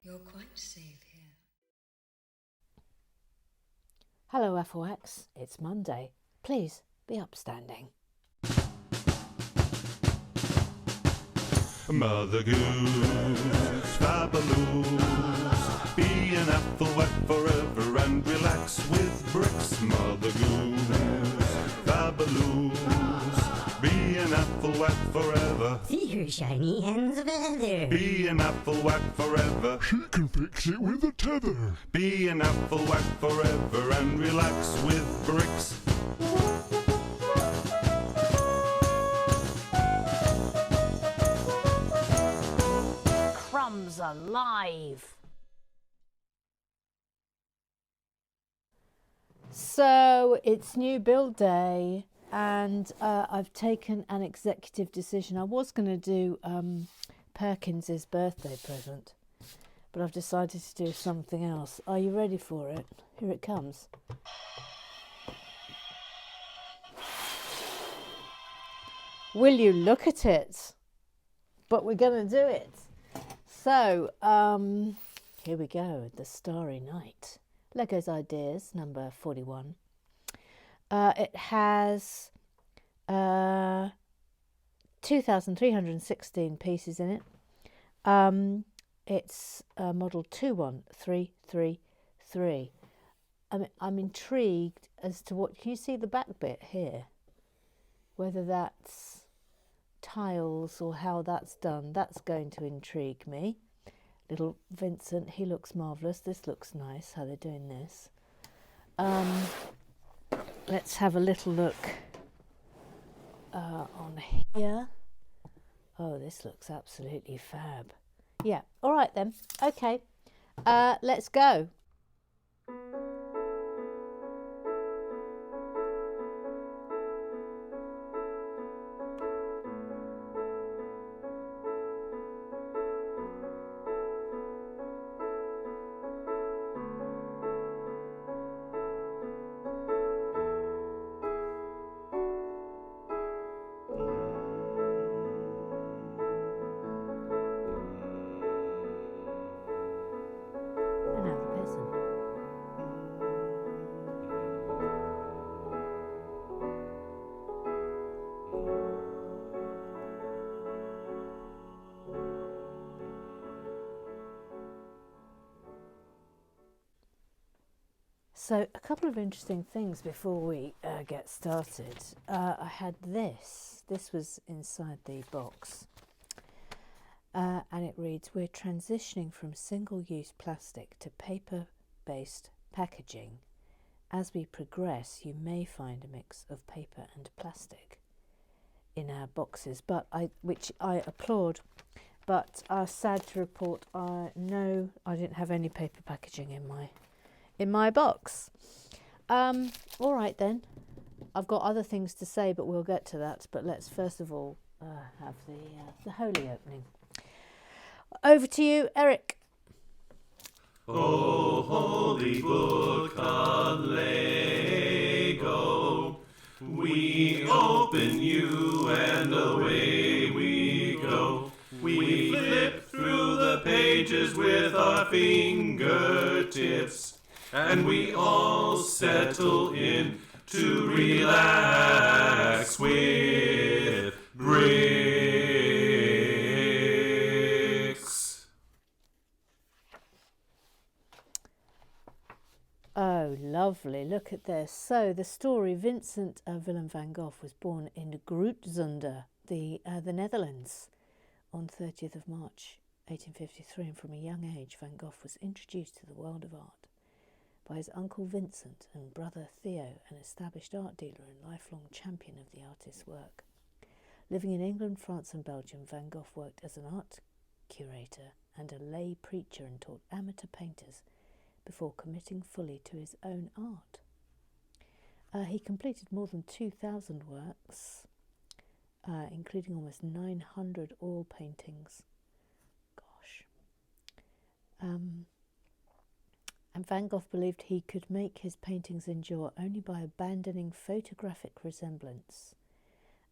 You're quite safe here. Hello, FOX. It's Monday. Please be upstanding. Mother Goose, fabulous, be an apple wet forever and relax with bricks. Mother Goose, fabulous, be an apple wet forever. See her shiny hands of leather. Be an apple wet forever. She can fix it with a tether. Be an apple wet forever and relax with bricks. Chums alive. So it's new build day, and I've taken an executive decision. I was going to do Perkins's birthday present, but I've decided to do something else. Are you ready for it? Here it comes. Will you look at it? But we're going to do it. So, here we go, the Starry Night. Lego's Ideas, number 41. It has 2,316 pieces in it. It's model 21333. I'm intrigued as to what, can you see the back bit here? Whether that's tiles or how that's done, that's going to intrigue me. Little Vincent, he looks marvellous. This looks nice, how they're doing this. Let's have a little look on here. Oh, this looks absolutely fab. Yeah, all right then. Okay, let's go. So a couple of interesting things before we get started. I had this. This was inside the box. And it reads, we're transitioning from single-use plastic to paper-based packaging. As we progress, you may find a mix of paper and plastic in our boxes, which I applaud. But sad to report, no, I didn't have any paper packaging in my box. All right then, I've got other things to say, but we'll get to that. But let's first of all have the holy opening. Over to you, Eric. Oh, holy book of Lego, we open you and away we go. We flip through the pages with our fingertips, and we all settle in to relax with bricks. Oh, lovely. Look at this. So the story, Vincent Van Gogh was born in Grootzonder, the Netherlands, on 30th of March 1853, and from a young age Van Gogh was introduced to the world of art by his uncle Vincent and brother Theo, an established art dealer and lifelong champion of the artist's work. Living in England, France and Belgium, Van Gogh worked as an art curator and a lay preacher and taught amateur painters before committing fully to his own art. He completed more than 2,000 works, including almost 900 oil paintings. Gosh. And Van Gogh believed he could make his paintings endure only by abandoning photographic resemblance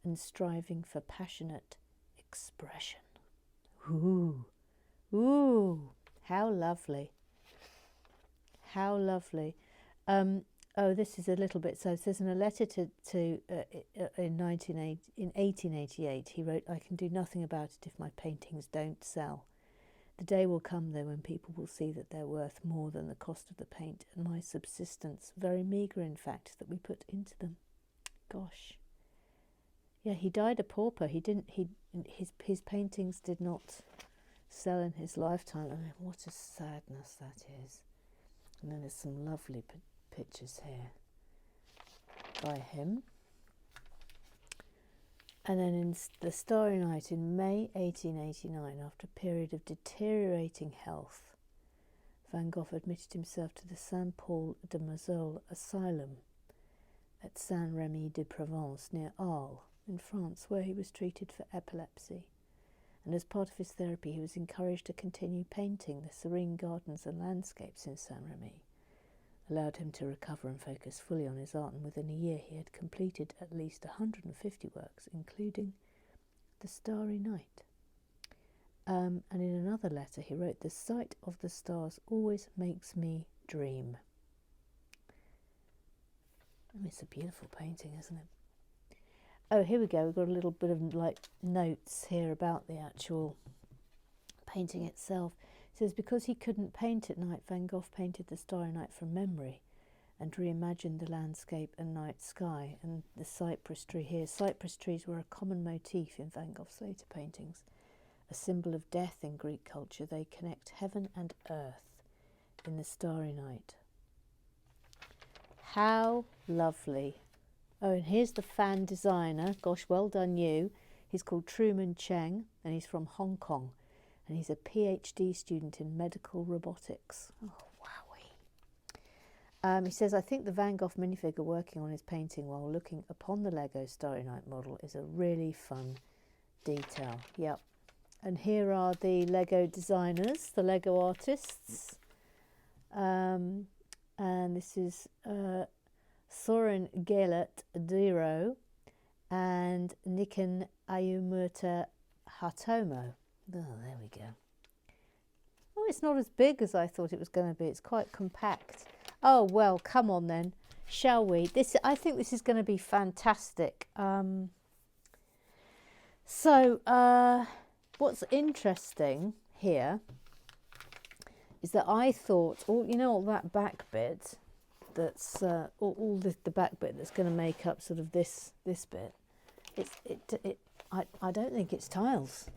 and striving for passionate expression. Ooh, How lovely. How lovely. This is a little bit. So it says in a letter in 1888, he wrote, "I can do nothing about it if my paintings don't sell. The day will come, though, when people will see that they're worth more than the cost of the paint and my subsistence, very meagre, in fact, that we put into them." Gosh. Yeah, he died a pauper. His paintings did not sell in his lifetime. I mean, what a sadness that is. And then there's some lovely pictures here by him. And then in the Starry Night in May 1889, after a period of deteriorating health, Van Gogh admitted himself to the Saint Paul de Mazolle Asylum at Saint-Rémy-de-Provence near Arles in France, where he was treated for epilepsy. And as part of his therapy, he was encouraged to continue painting the serene gardens and landscapes in Saint-Rémy, allowed him to recover and focus fully on his art, and within a year he had completed at least 150 works, including the Starry Night. And in another letter he wrote, "The sight of the stars always makes me dream." I mean, it's a beautiful painting, isn't it? Oh, here we go. We've got a little bit of notes here about the actual painting itself. It says, because he couldn't paint at night, Van Gogh painted the Starry Night from memory and reimagined the landscape and night sky. And the cypress tree here. Cypress trees were a common motif in Van Gogh's later paintings. A symbol of death in Greek culture, they connect heaven and earth in the Starry Night. How lovely. Oh, and here's the fan designer. Gosh, well done you. He's called Truman Cheng, and he's from Hong Kong. And he's a PhD student in medical robotics. Oh, wowee. He says, "I think the Van Gogh minifigure working on his painting while looking upon the Lego Starry Night model is a really fun detail." Yep. And here are the Lego designers, the Lego artists. And this is Soren Gelert Diro and Nikan Ayumurta Hatomo. Oh, there we go. Oh, it's not as big as I thought it was going to be. It's quite compact. Oh, well, come on then. Shall we? I think this is going to be fantastic. What's interesting here is that I thought, all that back bit, that's all the back bit that's going to make up sort of this bit. I don't think it's tiles.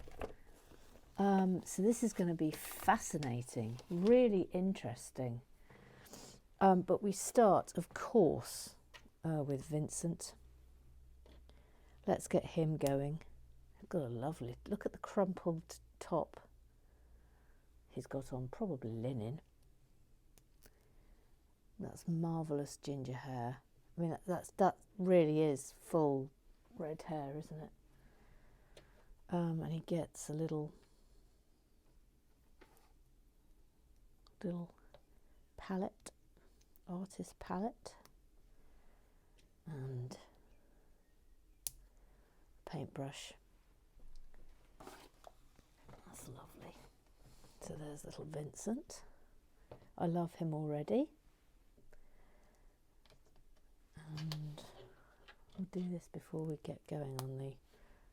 So this is going to be fascinating, really interesting. But we start, of course, with Vincent. Let's get him going. Got a lovely look at the crumpled top. He's got on probably linen. That's marvellous ginger hair. I mean, that really is full red hair, isn't it? And he gets a little palette, artist palette, and paintbrush. That's lovely. So there's little Vincent. I love him already. And we'll do this before we get going on the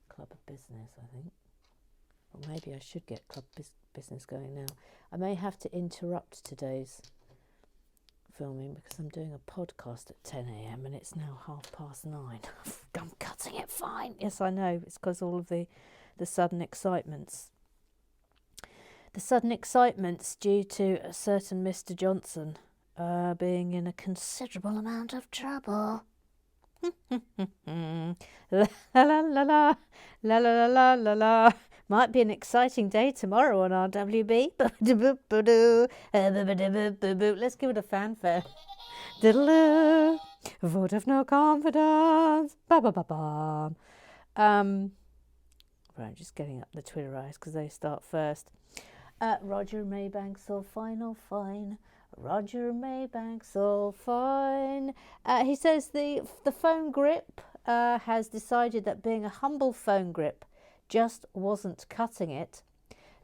Club of Business, I think. Or maybe I should get Club Business going now. I may have to interrupt today's filming because I'm doing a podcast at 10 a.m. and it's now 9:30. I'm cutting it fine. Yes, I know. It's because all of the sudden excitements. The sudden excitements due to a certain Mr. Johnson being in a considerable amount of trouble. La la la la la la la la la la. Might be an exciting day tomorrow on RWB. Let's give it a fanfare. Vote of no confidence. Right, just getting up the Twitter eyes because they start first. Roger Maybank's all fine, all fine. Roger Maybank's all fine. He says the phone grip has decided that being a humble phone grip just wasn't cutting it.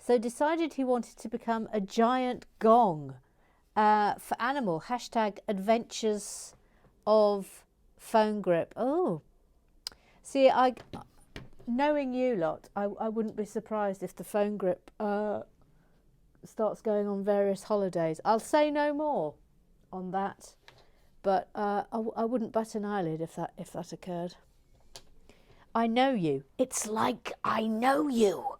so decided he wanted to become a giant gong for animal. Hashtag adventures of phone grip. Oh, see, knowing you lot, I wouldn't be surprised if the phone grip starts going on various holidays. I'll say no more on that, but I wouldn't bat an eyelid if that occurred. I know you. It's like I know you.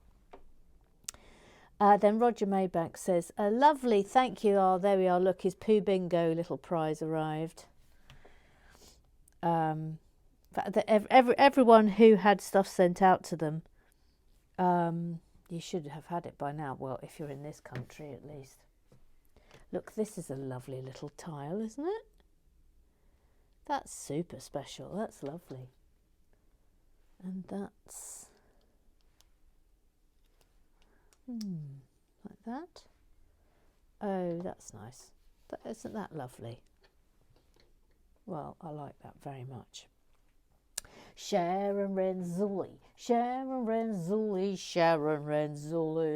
Then Roger Maybank says, lovely, thank you. Oh, there we are. Look, his Pooh Bingo little prize arrived. Everyone who had stuff sent out to them, you should have had it by now. Well, if you're in this country at least. Look, this is a lovely little tile, isn't it? That's super special. That's lovely. And that's like that. Oh, that's nice. Isn't that lovely? Well, I like that very much. Sharon Renzulli, Sharon Renzulli, Sharon Renzulli,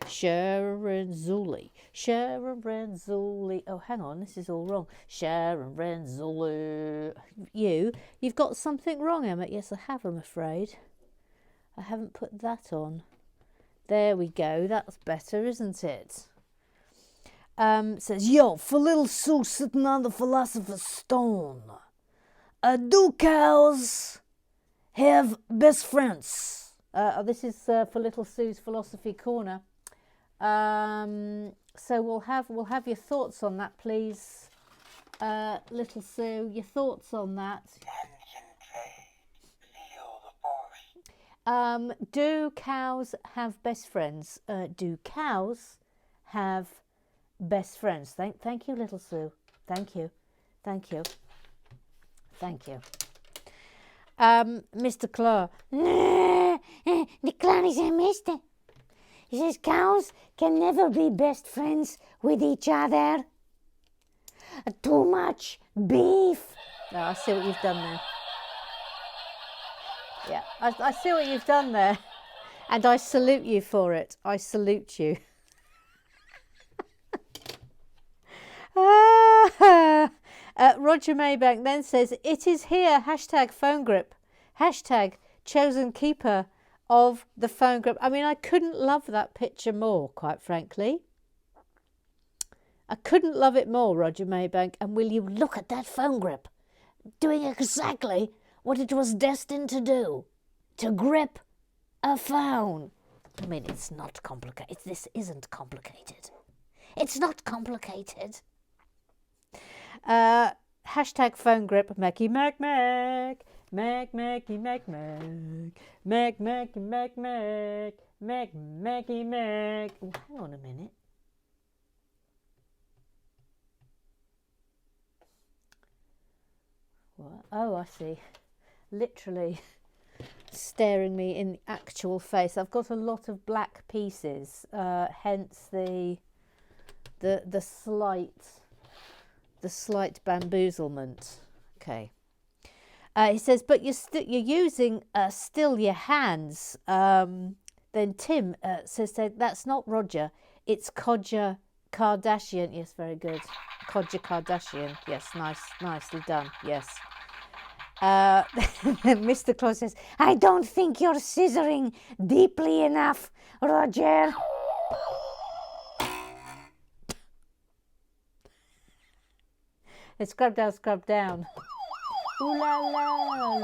Sharon Renzulli, Sharon Renzulli. Oh, hang on, this is all wrong. Sharon Renzulli. You've got something wrong, Emma. Yes, I have, I'm afraid. I haven't put that on. There we go. That's better, isn't it? Says, yo, for little Sue sitting on the philosopher's stone. Do cows have best friends? This is for Little Sue's Philosophy Corner. So we'll have your thoughts on that, please, Little Sue. Your thoughts on that. Do cows have best friends? Do cows have best friends? Thank you, Little Sue. Thank you. Thank you. Thank you. Mr. Claw. The clown is a mister. He says cows can never be best friends with each other. Too much beef. Oh, I see what you've done there. Yeah, I see what you've done there. And I salute you for it. I salute you. Roger Maybank then says, it is here, hashtag phone grip, hashtag chosen keeper of the phone grip. I mean, I couldn't love that picture more, quite frankly. I couldn't love it more, Roger Maybank. And will you look at that phone grip, doing exactly what it was destined to do, to grip a phone. I mean, it's not complicated. This isn't complicated. It's not complicated. Hashtag phone grip, Mackie Mac Mac, Mac Mackie Mac Mac, Mac Mackie Mac Mac, Mac Mackie Mac. Oh, hang on a minute. What? Oh, I see. Literally staring me in the actual face. I've got a lot of black pieces, hence the slight bamboozlement. Okay. He says, but you're using still your hands. Then Tim says that's not Roger. It's Codger Kardashian. Yes, very good. Codger Kardashian. Yes, nicely done. Yes. Mr. Claus says, I don't think you're scissoring deeply enough, Roger. Scrub down, scrub down. Ooh la la,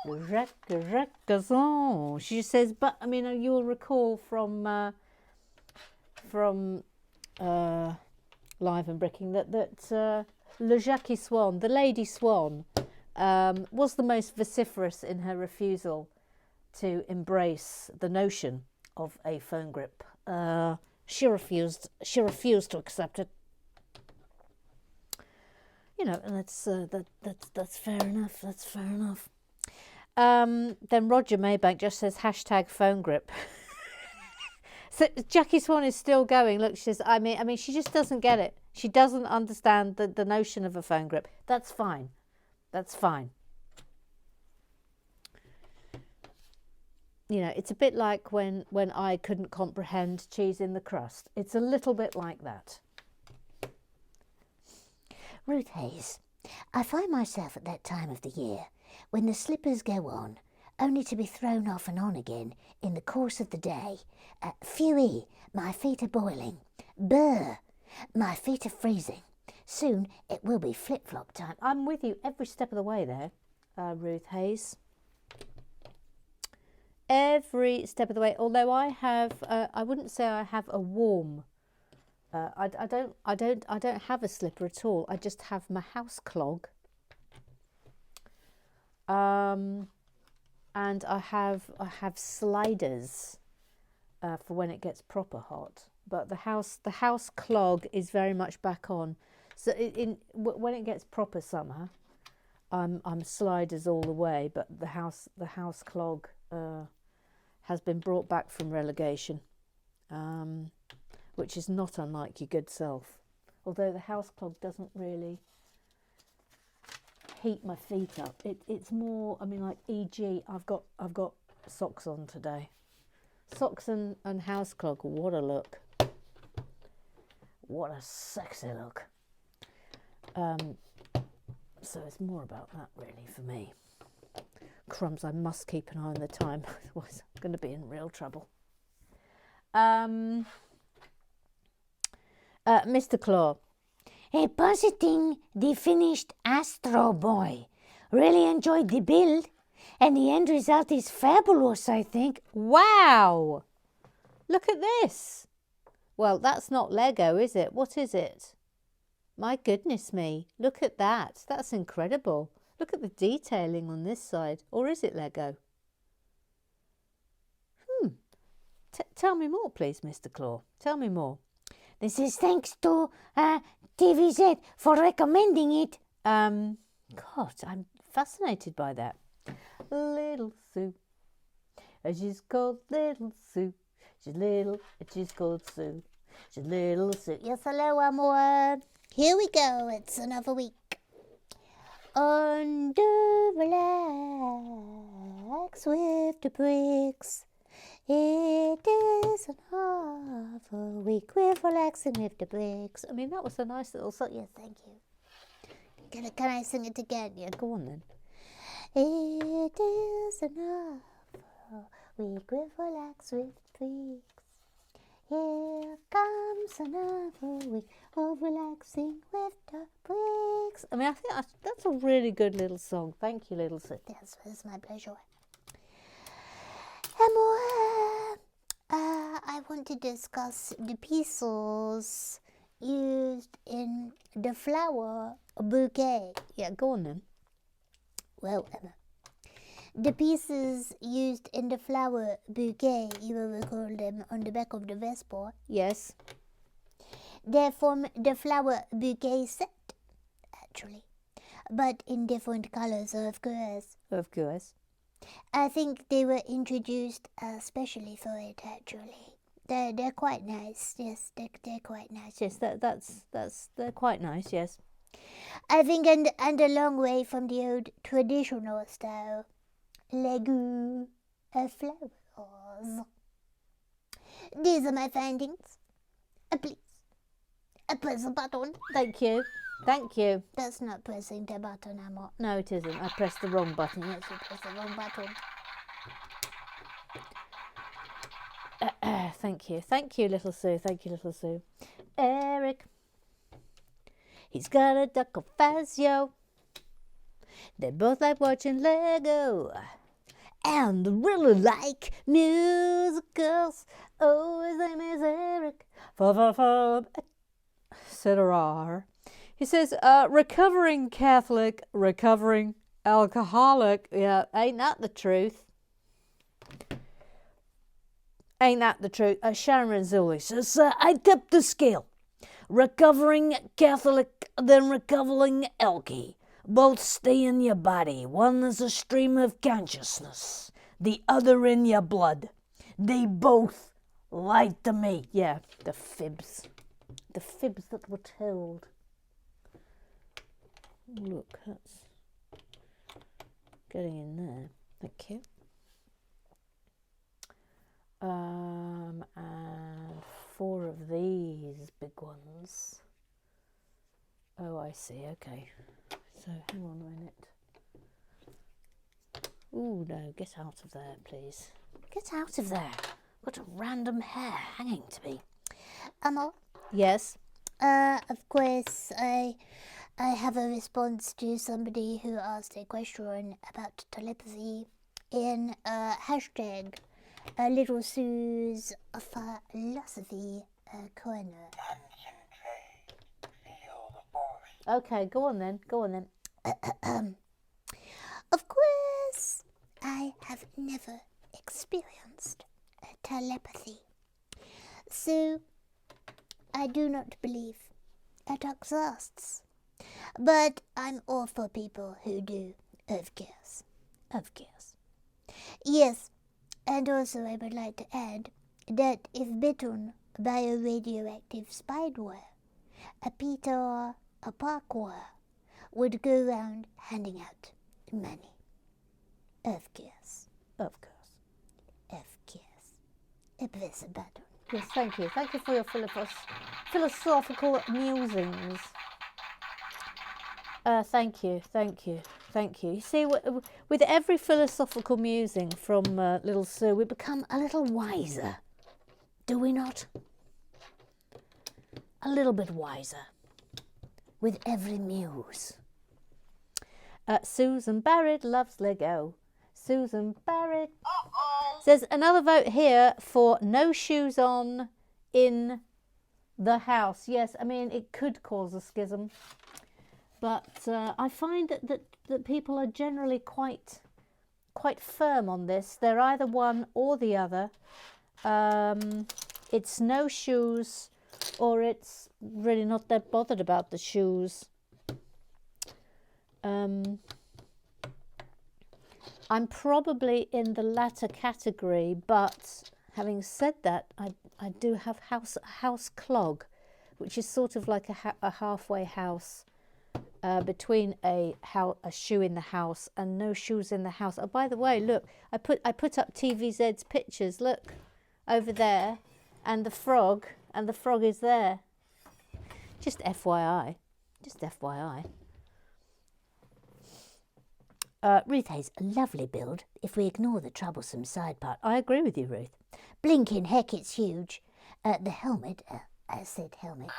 le Jacques Gazon. She says, but I mean, you'll recall from Live and Bricking that Le Jacques Swan, the Lady Swan, was the most vociferous in her refusal to embrace the notion of a phone grip. She refused to accept it. You know, and that's fair enough. That's fair enough. Then Roger Maybank just says hashtag phone grip. So Jackie Swan is still going. Look, she says, I mean, she just doesn't get it. She doesn't understand the notion of a phone grip. That's fine. That's fine. you know, it's a bit like when I couldn't comprehend cheese in the crust. It's a little bit like that. Ruth Hayes, I find myself at that time of the year when the slippers go on, only to be thrown off and on again in the course of the day. Phewie, my feet are boiling. Brr, my feet are freezing. Soon it will be flip-flop time. I'm with you every step of the way there, Ruth Hayes. Every step of the way. Although I have, I wouldn't say I have a warm. I don't have a slipper at all. I just have my house clog. And I have sliders for when it gets proper hot. But the house clog is very much back on. So when it gets proper summer, I'm sliders all the way. But the house clog has been brought back from relegation, which is not unlike your good self. Although the house clog doesn't really heat my feet up. It's more, I mean, like, e.g. I've got socks on today. Socks and house clog. What a look. What a sexy look. So it's more about that really for me. Crumbs, I must keep an eye on the time, otherwise I'm going to be in real trouble. Mr. Claw. Positing the finished Astro Boy. Really enjoyed the build, and the end result is fabulous, I think. Wow! Look at this. Well, that's not Lego, is it? What is it? My goodness me. Look at that. That's incredible. Look at the detailing on this side. Or is it Lego? Tell me more, please, Mr. Claw. Tell me more. This is thanks to TVZ for recommending it. God, I'm fascinated by that. Little Sue. She's called Little Sue. She's little and she's called Sue. She's Little Sue. Yes, hello, amor. Here we go. It's another week. Under relax with the bricks. It is another week with relaxing with the bricks. I mean, that was a nice little song. Yes, thank you. Can I sing it again? Yeah, go on then. It is another week with relax with bricks. Here comes another week of relaxing with the bricks. I mean, I think that's a really good little song. Thank you, Little Sue. Yes, it's my pleasure. Amor, I want to discuss the pieces used in the flower bouquet. Yeah, go on then. Well, Emma, the pieces used in the flower bouquet, you will recall them on the back of the Vespa. Yes. They form the flower bouquet set, actually, but in different colors, of course. Of course. I think they were introduced especially for it, actually. They're quite nice. Yes, they're quite nice. Yes, they're quite nice. Yes. I think, and a long way from the old traditional style Lego flowers. These are my findings. Please, press the button. Thank you. Thank you. That's not pressing the button, Emma. No, it isn't. I pressed the wrong button. Yes, you pressed the wrong button. Thank you. Thank you, Little Sue. Thank you, Little Sue. Eric. He's got a duck of Fazio. They both like watching Lego. And they really like musicals. Oh, his name is Eric. Etc. He says, recovering Catholic, recovering alcoholic. Yeah, ain't that the truth? Ain't that the truth? Sharon Rizzoli says, I tipped the scale. Recovering Catholic, then recovering alky. Both stay in your body. One is a stream of consciousness, the other in your blood. They both lied to me. Yeah, the fibs. The fibs that were told. Look, that's getting in there. Thank you. And 4 of these big ones. Oh, I see. Okay. So hang on a minute. Ooh, no, get out of there, please. Get out of there. What a random hair hanging to me. Yes. Of course, I have a response to somebody who asked a question about telepathy in hashtag Little Sue's philosophy corner. Okay, go on then. Go on then. Of course, I have never experienced telepathy, so I do not believe it exists. But I'm all for people who do, of course. Of course. Yes, and also I would like to add that if bitten by a radioactive spider, a Peter Parker would go around handing out money. Of course. Of course. Of course. A press a button. Yes, thank you. Thank you for your philosophical musings. Thank you, thank you, thank you. You see, with every philosophical musing from Little Sue, we become a little wiser, do we not? A little bit wiser with every muse. Susan Barrett loves Lego. Susan Barrett says another vote here for no shoes on in the house. Yes, I mean, it could cause a schism. But I find that people are generally quite firm on this. They're either one or the other. It's no shoes, or it's really not that bothered about the shoes. I'm probably in the latter category, but having said that, I do have house clog, which is sort of like a halfway house. Between a shoe in the house and no shoes in the house. Oh, by the way, look, I put up TVZ's pictures. Look, over there, and the frog is there. Just FYI, just FYI. Ruth has a lovely build if we ignore the troublesome side part. I agree with you, Ruth. Blinking heck, it's huge. The helmet, I said helmet,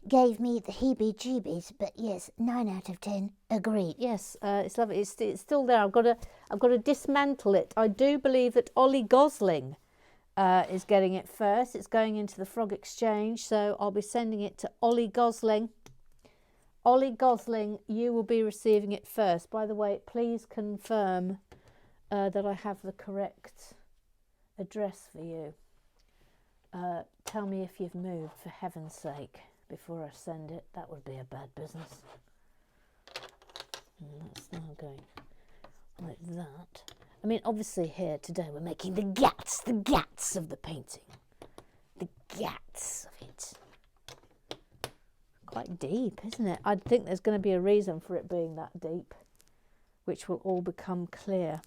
gave me the heebie-jeebies, but yes, 9 out of 10, agreed. Yes, it's lovely. It's still there. I've got to dismantle it. I do believe that Ollie Gosling is getting it first. It's going into the Frog Exchange, so I'll be sending it to Ollie Gosling. Ollie Gosling, you will be receiving it first. By the way, please confirm that I have the correct address for you. Tell me if you've moved, for heaven's sake, before I send it. That would be a bad business. And that's now going like that. I mean, obviously here today we're making the guts of the painting. The guts of it. Quite deep, isn't it? I think there's going to be a reason for it being that deep, which will all become clear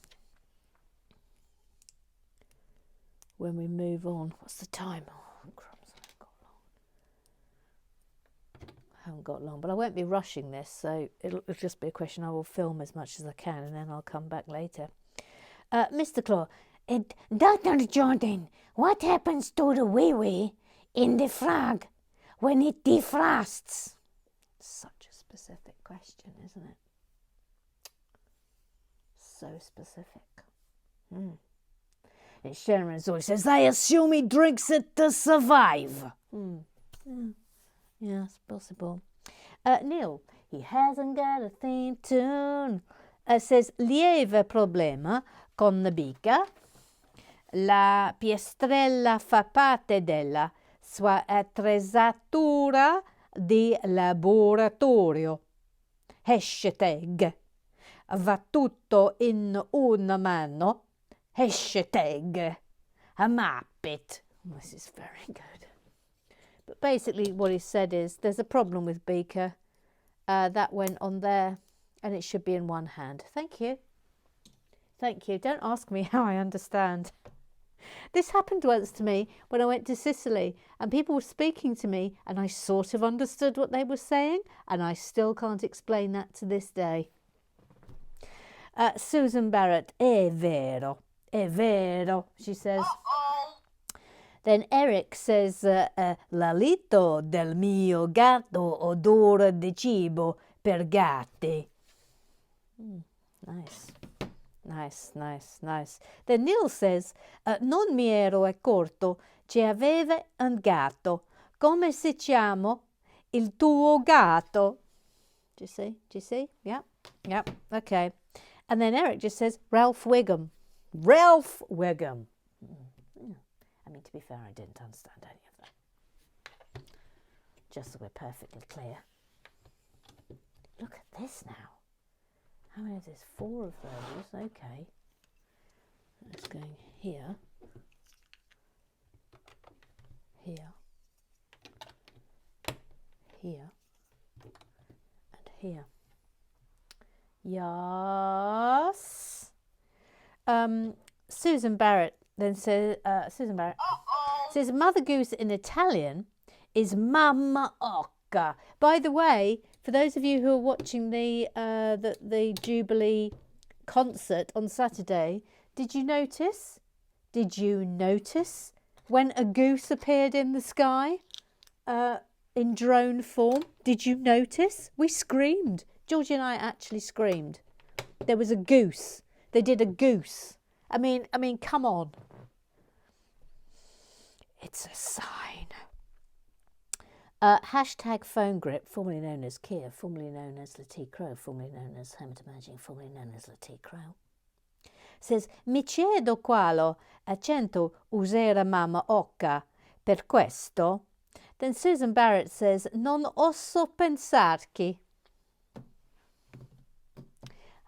when we move on. What's the time? Oh, crumbs, I haven't got long, but I won't be rushing this, so it'll just be a question. I will film as much as I can, and then I'll come back later. Mr. Claw, Dr. Jordan, what happens to the wee-wee in the frog when it defrosts? Such a specific question, isn't it? So specific. And Sharon Zoe says, I assume he drinks it to survive. Yeah, it's possible. Neil, he hasn't got a theme tune. Says, lieve problema con la bica. La piastrella fa parte della sua attrezzatura di laboratorio. Hashtag. Va tutto in una mano. Hashtag. A Muppet. This is very good. But basically what he said is there's a problem with Beaker. That went on there and it should be in one hand. Thank you. Thank you. Don't ask me how I understand. This happened once to me when I went to Sicily, and people were speaking to me and I sort of understood what they were saying, and I still can't explain that to this day. Susan Barrett, è vero, she says. Then Eric says, l'alito del mio gatto odora di cibo per gatti. Nice. Nice. Then Neil says, non mi ero accorto che aveva un gatto. Come si chiama il tuo gatto? Do you see? Yeah. Okay. And then Eric just says, Ralph Wiggum. I mean, to be fair, I didn't understand any of that. Just so we're perfectly clear. Look at this now. How many of these? 4 of those. Okay. That's going here. Here. Here. And here. Yes. Susan Barrett then says, says Mother Goose in Italian is mamma occa. By the way, for those of you who are watching the Jubilee concert on Saturday, did you notice when a goose appeared in the sky in drone form? Did you notice? We screamed. Georgie and I actually screamed. There was a goose. They did a goose. I mean, come on. It's a sign. Hashtag phone grip, formerly known as Kia, formerly known as Letty Crow, formerly known as Hamilton Magic, formerly known as Letty Crow, says, mi chiedo quale accento userà mamma occa per questo. Then Susan Barrett says, non oso pensarci. I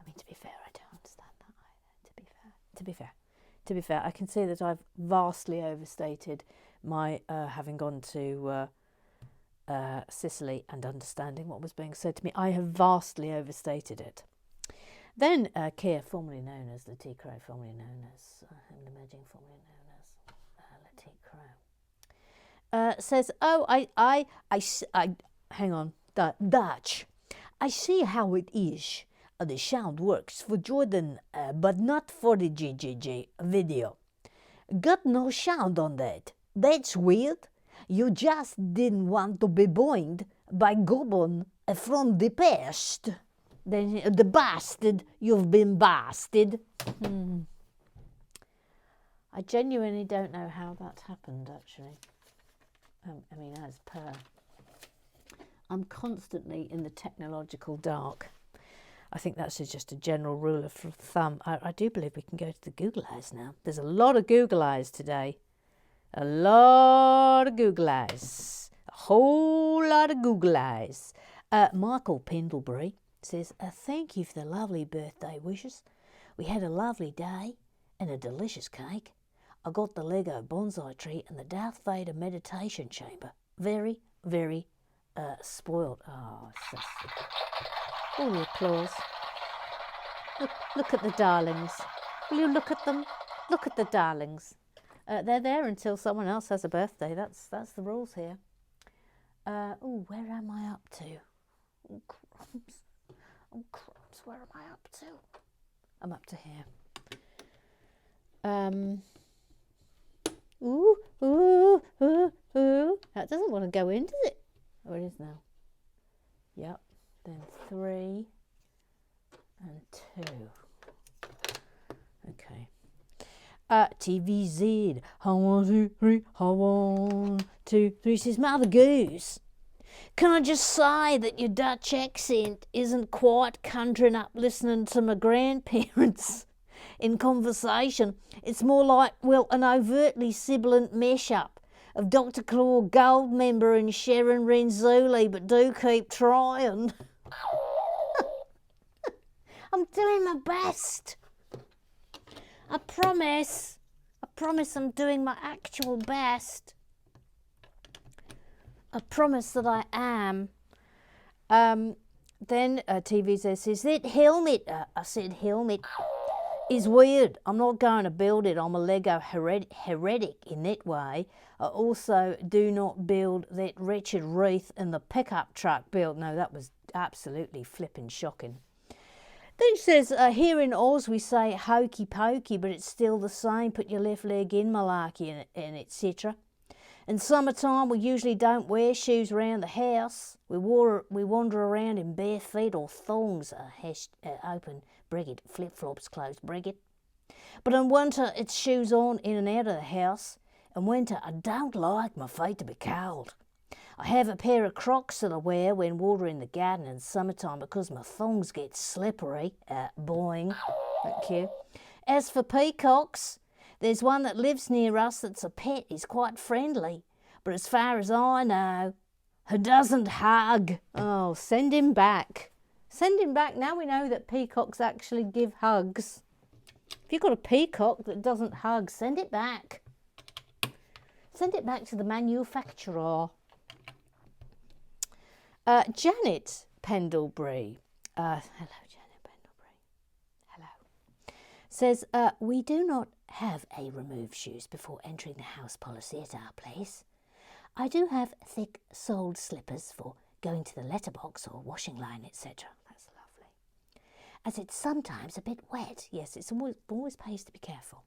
mean, to be fair, I don't understand that either, to be fair. I can see that I've vastly overstated my having gone to Sicily and understanding what was being said to me. I have vastly overstated it. Then Kia, formerly known as Letty Crow, formerly known as Imaging, formerly known as Letty Crow, says, "Oh, I hang on, Dutch. I see how it is. The sound works for Jordan, but not for the GGG video. Got no sound on that. That's weird. You just didn't want to be boinged by Goblin from the past. Then the bastard, you've been bastard." I genuinely don't know how that happened, actually. I mean, as per. I'm constantly in the technological dark. I think that's just a general rule of thumb. I do believe we can go to the Google Eyes now. There's a lot of Google Eyes today. A lot of Google Eyes. A whole lot of Google Eyes. Michael Pendlebury says, thank you for the lovely birthday wishes. We had a lovely day and a delicious cake. I got the Lego bonsai tree and the Darth Vader meditation chamber. Very, very spoiled. Oh, so all the applause. Look at the darlings. Will you look at them? Look at the darlings. They're there until someone else has a birthday. That's the rules here. Where am I up to? Oh, crumbs. Oh, crumbs. Where am I up to? I'm up to here. That doesn't want to go in, does it? Oh, it is now. Yep. Then 3 and 2. Okay. TVZ. 1, 2, 3. 1, 2, 3. Says Mother Goose. Can I just say that your Dutch accent isn't quite conjuring up listening to my grandparents in conversation. It's more like, well, an overtly sibilant mashup of Dr. Claw Goldmember and Sharon Renzulli, but do keep trying. I'm doing my best. I promise I'm doing my actual best. I promise that I am. Then TV says, is it helmet? I said helmet. is weird. I'm not going to build it. I'm a Lego heretic in that way. I also do not build that Richard Wreath in the pickup truck build. No, that was absolutely flipping shocking. Then she says, here in Oz we say hokey pokey, but it's still the same. Put your left leg in, malarkey, and etc. In summertime, we usually don't wear shoes around the house. We wander around in bare feet or thongs, open bracket, flip-flops, closed bracket. But in winter, it's shoes on in and out of the house. In winter, I don't like my feet to be cold. I have a pair of Crocs that I wear when watering the garden in summertime because my thongs get slippery. Boing. Thank you. As for peacocks, there's one that lives near us that's a pet. He's quite friendly. But as far as I know, he doesn't hug. Oh, send him back. Send him back. Now we know that peacocks actually give hugs. If you've got a peacock that doesn't hug, send it back. Send it back to the manufacturer. Janet Pendlebury. Hello, Janet Pendlebury. Hello. Says, we do not have a remove shoes before entering the house policy at our place. I do have thick-soled slippers for going to the letterbox or washing line, etc. That's lovely. As it's sometimes a bit wet. Yes, it's always pays to be careful.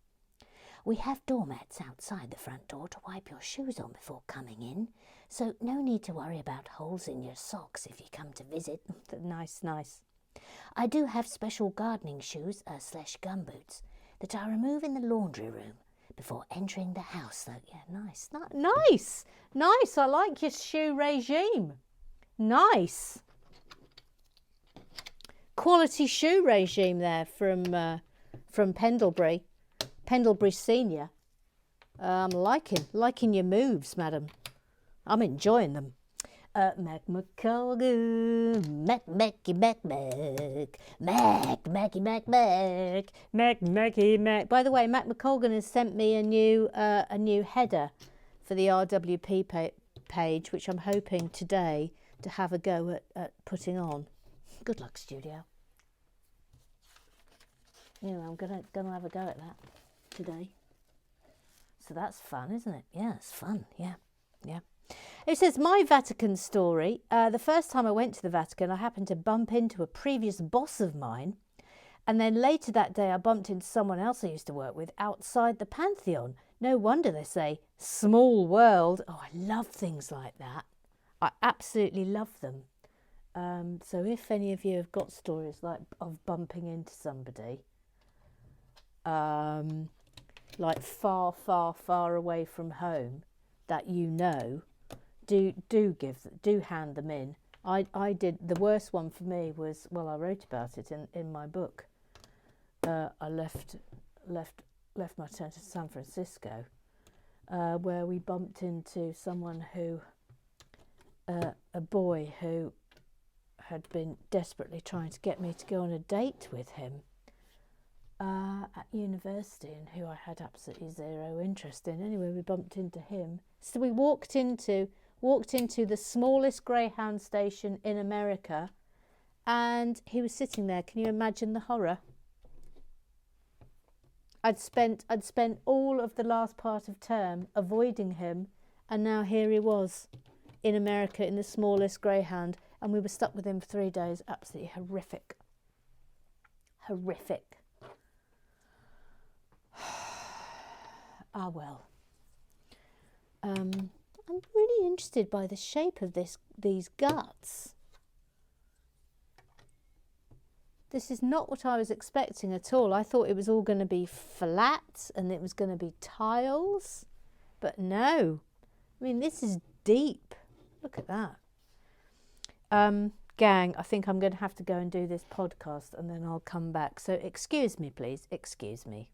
We have doormats outside the front door to wipe your shoes on before coming in, so no need to worry about holes in your socks if you come to visit. Nice, nice. I do have special gardening shoes / gumboots that I remove in the laundry room before entering the house, though. Yeah, nice. Nice! Nice! I like your shoe regime. Nice! Quality shoe regime there from Pendlebury. Pendlebury Senior. I'm liking your moves, madam. I'm enjoying them. Mac McColgan, Macky Mac. By the way, Mac McColgan has sent me a new header for the RWP page, which I'm hoping today to have a go at putting on. Good luck, studio. You know, I'm gonna have a go at that today. So that's fun, isn't it? Yeah, it's fun. Yeah. It says, my Vatican story. The first time I went to the Vatican, I happened to bump into a previous boss of mine. And then later that day, I bumped into someone else I used to work with outside the Pantheon. No wonder they say, small world. Oh, I love things like that. I absolutely love them. So if any of you have got stories like of bumping into somebody, like far away from home, that you know, do hand them in. I did. The worst one for me was, well, I wrote about it in my book. I left my turn to San Francisco, where we bumped into someone who, a boy who had been desperately trying to get me to go on a date with him at university, and who I had absolutely zero interest in. Anyway, we bumped into him. So we walked into the smallest Greyhound station in America, and he was sitting there. Can you imagine the horror? I'd spent all of the last part of term avoiding him, and now here he was in America in the smallest Greyhound, and we were stuck with him for 3 days. Absolutely horrific. Ah, well. I'm really interested by the shape of these guts. This is not what I was expecting at all. I thought it was all going to be flat and it was going to be tiles, but no. I mean, this is deep. Look at that. Gang, I think I'm going to have to go and do this podcast and then I'll come back. So excuse me, please. Excuse me.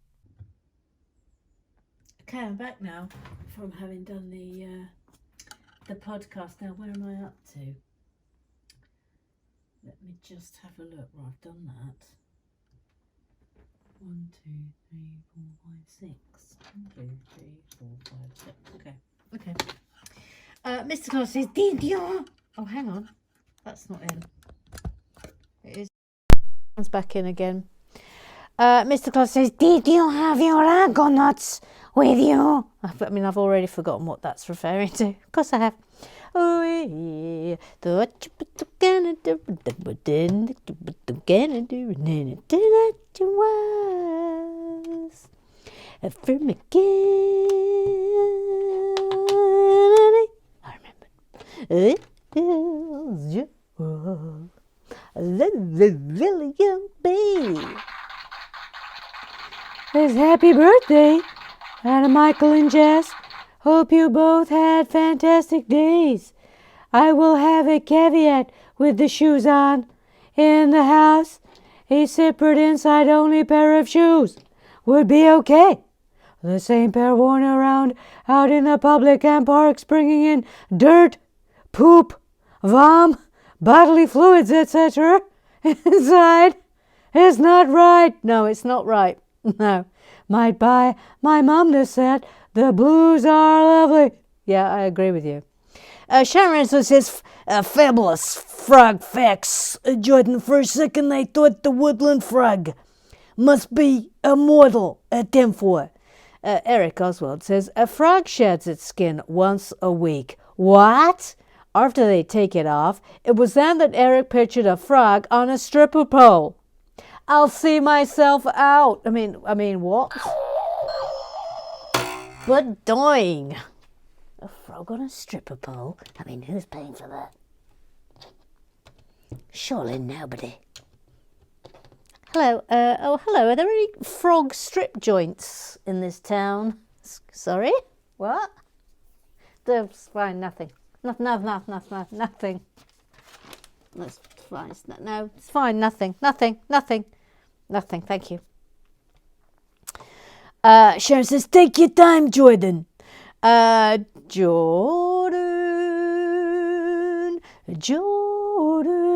Okay, I'm back now from having done the podcast. Now, where am I up to? Let me just have a look. Well, I've done that. 1, 2, 3, 4, 5, 6. 1, 2, 3, 4, 5, 6. Okay. Mr. Claus says, did you? Oh, hang on. That's not in. It is. It's back in again. Mr. Claus says, Did you have your argonauts with you? I mean, I've already forgotten what that's referring to. Of course I have. Oh, yeah. What you gonna do? What you gonna do? Tonight you was from I remember. It was you. A little young baby. Says happy birthday, Anna, Michael, and Jess. Hope you both had fantastic days. I will have a caveat with the shoes on. In the house, a separate inside-only pair of shoes would be okay. The same pair worn around out in the public and parks, bringing in dirt, poop, vom, bodily fluids, etc. inside is not right. No, it's not right. No. Might buy my mom this set. The blues are lovely. Yeah, I agree with you. Sharon says, fabulous frog facts. Jordan, for a second I thought the woodland frog must be immortal at 10-4. Eric Oswald says, a frog sheds its skin once a week. What? After they take it off, it was then that Eric pictured a frog on a stripper pole. I'll see myself out. I mean, what? But dying. A frog on a stripper pole? I mean, who's paying for that? Surely nobody. Hello. Hello. Are there any frog strip joints in this town? Sorry? What? That's fine. Nothing. Nothing. That's fine. No, it's fine. Nothing. Thank you. Sharon says, take your time, Jordan. Jordan. Jordan.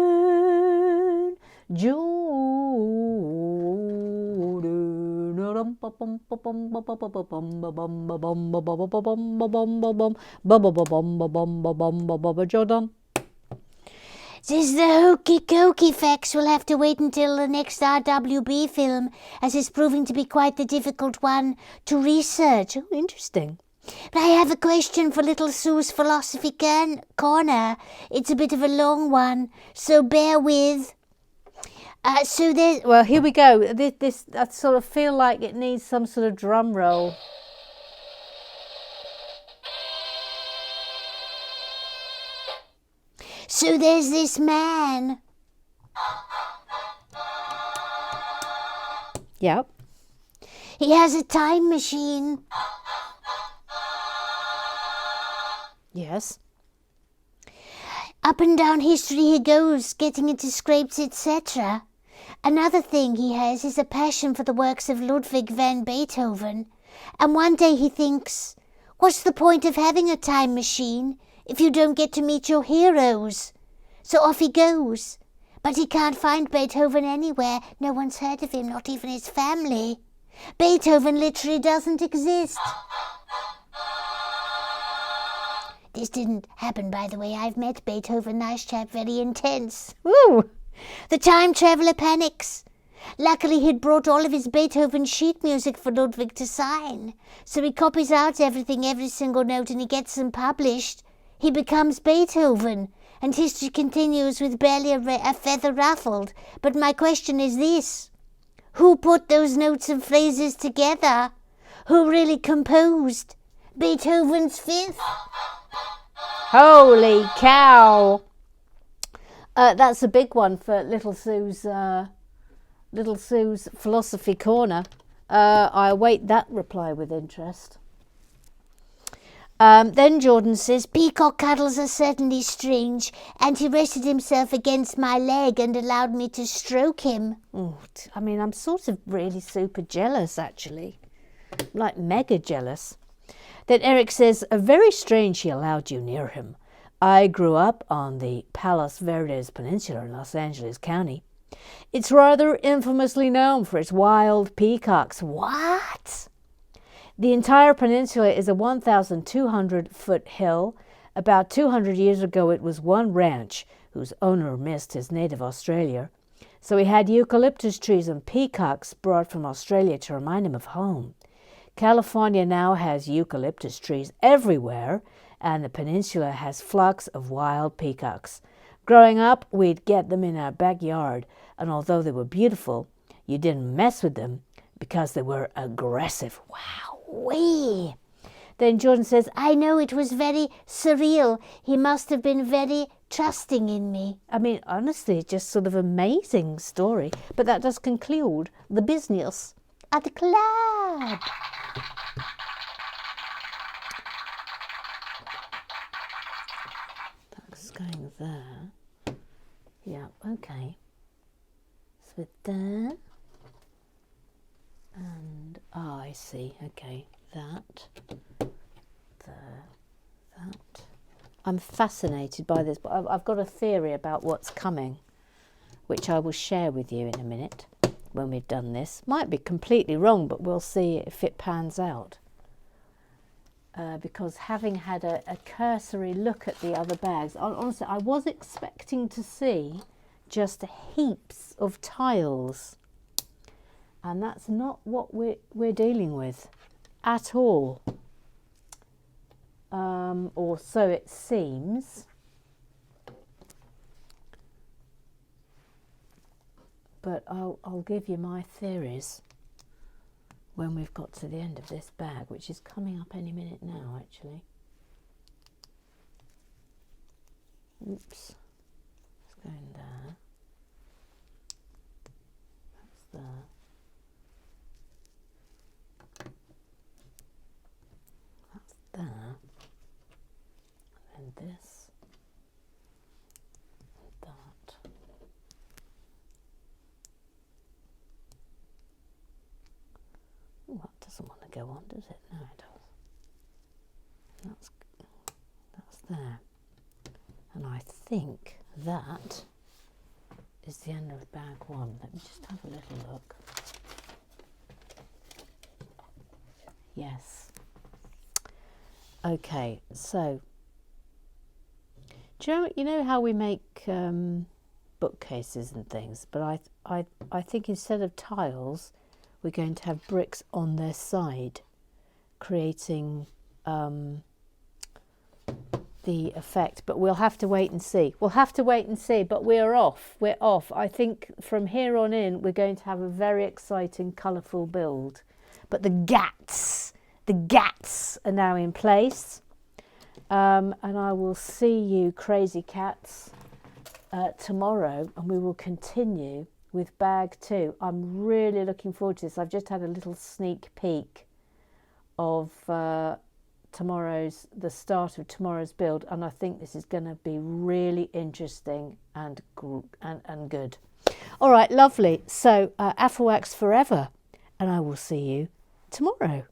Says the hokey cokey facts will have to wait until the next RWB film, as it's proving to be quite the difficult one to research. Oh, interesting. But I have a question for Little Sue's Philosophy Corner. It's a bit of a long one, so bear with. So there's... Well, here we go. This I sort of feel like it needs some sort of drum roll. So there's this man. Yep. He has a time machine. Yes. Up and down history he goes, getting into scrapes, etc. Another thing he has is a passion for the works of Ludwig van Beethoven. And one day he thinks, what's the point of having a time machine if you don't get to meet your heroes? So off he goes. But he can't find Beethoven anywhere. No one's heard of him, not even his family. Beethoven literally doesn't exist. This didn't happen, by the way. I've met Beethoven, nice chap, very intense. Woo! The time traveller panics. Luckily, he'd brought all of his Beethoven sheet music for Ludwig to sign. So he copies out everything, every single note, and he gets them published. He becomes Beethoven, and history continues with barely a feather ruffled. But my question is this. Who put those notes and phrases together? Who really composed Beethoven's Fifth? Holy cow! That's a big one for Little Sue's Philosophy Corner. I await that reply with interest. Then Jordan says, peacock cuddles are certainly strange, and he rested himself against my leg and allowed me to stroke him. Oh, I mean, I'm sort of really super jealous, actually. Like mega jealous. Then Eric says, very strange he allowed you near him. I grew up on the Palos Verdes Peninsula in Los Angeles County. It's rather infamously known for its wild peacocks. What? The entire peninsula is a 1,200-foot hill. About 200 years ago, it was one ranch whose owner missed his native Australia. So he had eucalyptus trees and peacocks brought from Australia to remind him of home. California now has eucalyptus trees everywhere, and the peninsula has flocks of wild peacocks. Growing up, we'd get them in our backyard, and although they were beautiful, you didn't mess with them because they were aggressive. Wee. Then Jordan says, I know it was very surreal. He must have been very trusting in me. I mean, honestly, it's just sort of amazing story. But that does conclude the business At the club. That's going there. Yeah, okay. So with there. And, I see. Okay, that. There. That. I'm fascinated by this, but I've got a theory about what's coming, which I will share with you in a minute when we've done this. Might be completely wrong, but we'll see if it pans out. Because having had a cursory look at the other bags, honestly, I was expecting to see just heaps of tiles. And that's not what we're dealing with at all. Or so it seems. But I'll give you my theories when we've got to the end of this bag, which is coming up any minute now, actually. Oops. It's going there. That's there. That's there. And then this. And that. Oh, that doesn't want to go on, does it? No, it does. That's there. And I think that is the end of bag one. Let me just have a little look. Yes. Okay, so do you know how we make bookcases and things? But I think instead of tiles, we're going to have bricks on their side, creating the effect. But we'll have to wait and see. We'll have to wait and see, but we're off. We're off. I think from here on in, we're going to have a very exciting, colourful build. But the gats are now in place. And I will see you crazy cats tomorrow, and we will continue with bag two. I'm really looking forward to this. I've just had a little sneak peek of the start of tomorrow's build, and I think this is going to be really interesting and good. All right, lovely. So Afrowax forever, and I will see you tomorrow.